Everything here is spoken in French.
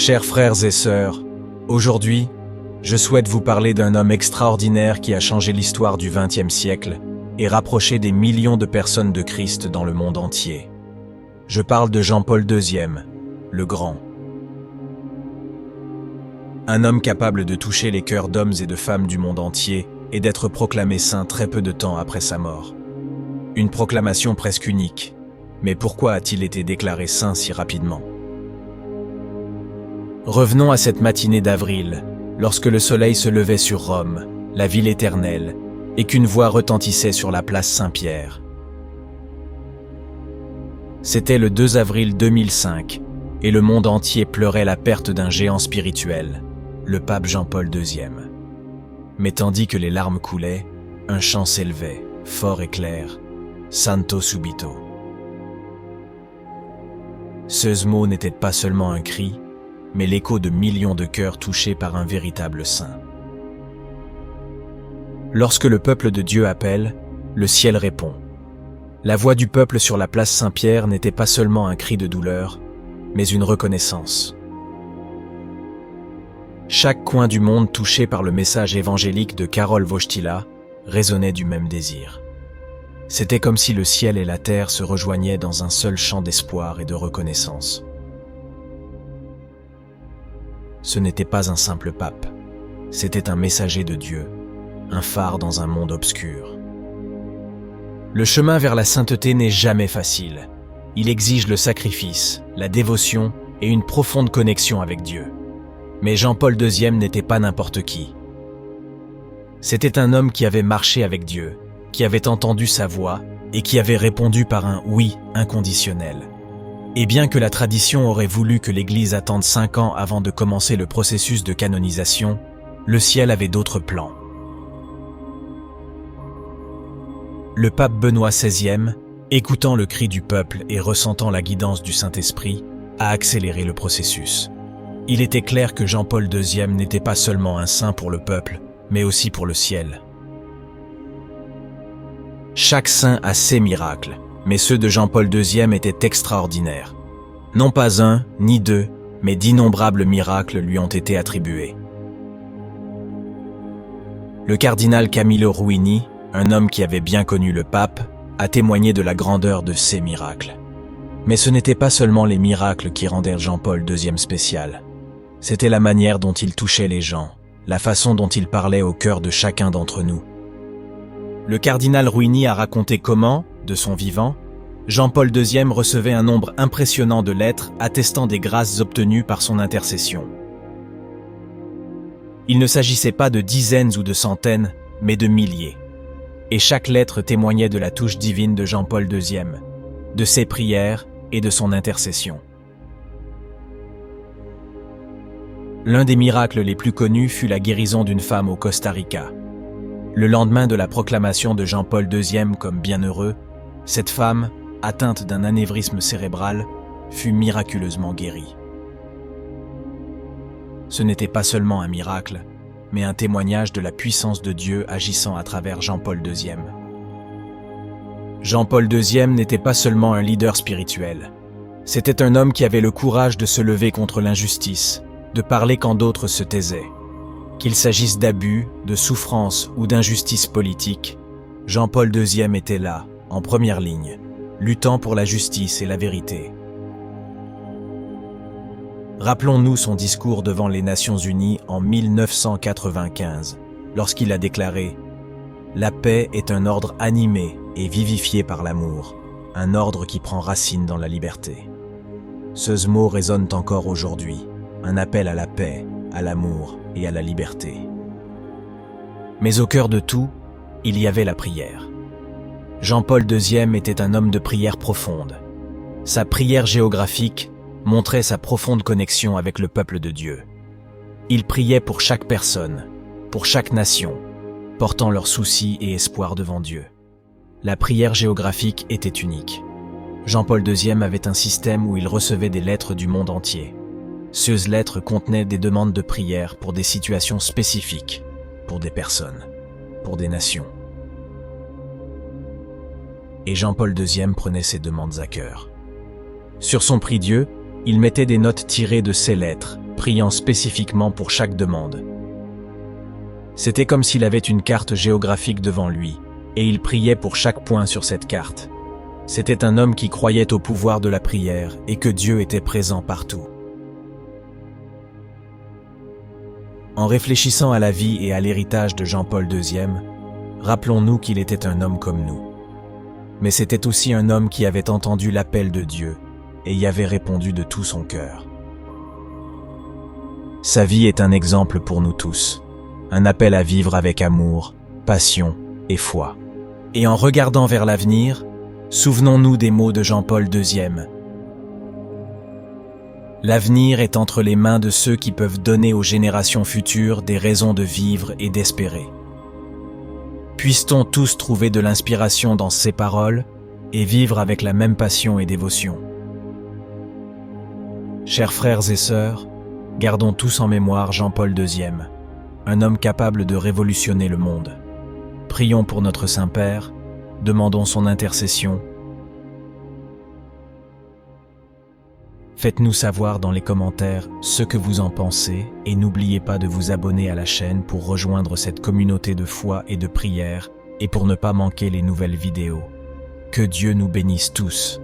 Chers frères et sœurs, aujourd'hui, je souhaite vous parler d'un homme extraordinaire qui a changé l'histoire du XXe siècle et rapproché des millions de personnes de Christ dans le monde entier. Je parle de Jean-Paul II, le Grand. Un homme capable de toucher les cœurs d'hommes et de femmes du monde entier et d'être proclamé saint très peu de temps après sa mort. Une proclamation presque unique. Mais pourquoi a-t-il été déclaré saint si rapidement ? Revenons à cette matinée d'avril, lorsque le soleil se levait sur Rome, la ville éternelle, et qu'une voix retentissait sur la place Saint-Pierre. C'était le 2 avril 2005, et le monde entier pleurait la perte d'un géant spirituel, le pape Jean-Paul II. Mais tandis que les larmes coulaient, un chant s'élevait, fort et clair, « Santo subito ». Ce mot n'était pas seulement un cri, mais l'écho de millions de cœurs touchés par un véritable saint. Lorsque le peuple de Dieu appelle, le ciel répond. La voix du peuple sur la place Saint-Pierre n'était pas seulement un cri de douleur, mais une reconnaissance. Chaque coin du monde touché par le message évangélique de Karol Wojtyła résonnait du même désir. C'était comme si le ciel et la terre se rejoignaient dans un seul chant d'espoir et de reconnaissance. Ce n'était pas un simple pape, c'était un messager de Dieu, un phare dans un monde obscur. Le chemin vers la sainteté n'est jamais facile. Il exige le sacrifice, la dévotion et une profonde connexion avec Dieu. Mais Jean-Paul II n'était pas n'importe qui. C'était un homme qui avait marché avec Dieu, qui avait entendu sa voix et qui avait répondu par un « oui » inconditionnel. Et bien que la tradition aurait voulu que l'Église attende 5 ans avant de commencer le processus de canonisation, le ciel avait d'autres plans. Le pape Benoît XVI, écoutant le cri du peuple et ressentant la guidance du Saint-Esprit, a accéléré le processus. Il était clair que Jean-Paul II n'était pas seulement un saint pour le peuple, mais aussi pour le ciel. Chaque saint a ses miracles, mais ceux de Jean-Paul II étaient extraordinaires. Non pas un, ni deux, mais d'innombrables miracles lui ont été attribués. Le cardinal Camillo Ruini, un homme qui avait bien connu le pape, a témoigné de la grandeur de ces miracles. Mais ce n'étaient pas seulement les miracles qui rendaient Jean-Paul II spécial. C'était la manière dont il touchait les gens, la façon dont il parlait au cœur de chacun d'entre nous. Le cardinal Ruini a raconté comment, de son vivant, Jean-Paul II recevait un nombre impressionnant de lettres attestant des grâces obtenues par son intercession. Il ne s'agissait pas de dizaines ou de centaines, mais de milliers. Et chaque lettre témoignait de la touche divine de Jean-Paul II, de ses prières et de son intercession. L'un des miracles les plus connus fut la guérison d'une femme au Costa Rica. Le lendemain de la proclamation de Jean-Paul II comme bienheureux, cette femme, atteinte d'un anévrisme cérébral, fut miraculeusement guérie. Ce n'était pas seulement un miracle, mais un témoignage de la puissance de Dieu agissant à travers Jean-Paul II. Jean-Paul II n'était pas seulement un leader spirituel. C'était un homme qui avait le courage de se lever contre l'injustice, de parler quand d'autres se taisaient. Qu'il s'agisse d'abus, de souffrance ou d'injustice politique, Jean-Paul II était là, en première ligne, luttant pour la justice et la vérité. Rappelons-nous son discours devant les Nations Unies en 1995, lorsqu'il a déclaré « La paix est un ordre animé et vivifié par l'amour, un ordre qui prend racine dans la liberté. » Ce mot résonne encore aujourd'hui, un appel à la paix, à l'amour et à la liberté. Mais au cœur de tout, il y avait la prière. Jean-Paul II était un homme de prière profonde. Sa prière géographique montrait sa profonde connexion avec le peuple de Dieu. Il priait pour chaque personne, pour chaque nation, portant leurs soucis et espoirs devant Dieu. La prière géographique était unique. Jean-Paul II avait un système où il recevait des lettres du monde entier. Ces lettres contenaient des demandes de prière pour des situations spécifiques, pour des personnes, pour des nations. Et Jean-Paul II prenait ces demandes à cœur. Sur son prie-Dieu, il mettait des notes tirées de ces lettres, priant spécifiquement pour chaque demande. C'était comme s'il avait une carte géographique devant lui, et il priait pour chaque point sur cette carte. C'était un homme qui croyait au pouvoir de la prière et que Dieu était présent partout. En réfléchissant à la vie et à l'héritage de Jean-Paul II, rappelons-nous qu'il était un homme comme nous. Mais c'était aussi un homme qui avait entendu l'appel de Dieu et y avait répondu de tout son cœur. Sa vie est un exemple pour nous tous, un appel à vivre avec amour, passion et foi. Et en regardant vers l'avenir, souvenons-nous des mots de Jean-Paul II. L'avenir est entre les mains de ceux qui peuvent donner aux générations futures des raisons de vivre et d'espérer. Puisse-t-on tous trouver de l'inspiration dans ces paroles et vivre avec la même passion et dévotion. Chers frères et sœurs, gardons tous en mémoire Jean-Paul II, un homme capable de révolutionner le monde. Prions pour notre Saint-Père, demandons son intercession. Faites-nous savoir dans les commentaires ce que vous en pensez et n'oubliez pas de vous abonner à la chaîne pour rejoindre cette communauté de foi et de prière et pour ne pas manquer les nouvelles vidéos. Que Dieu nous bénisse tous.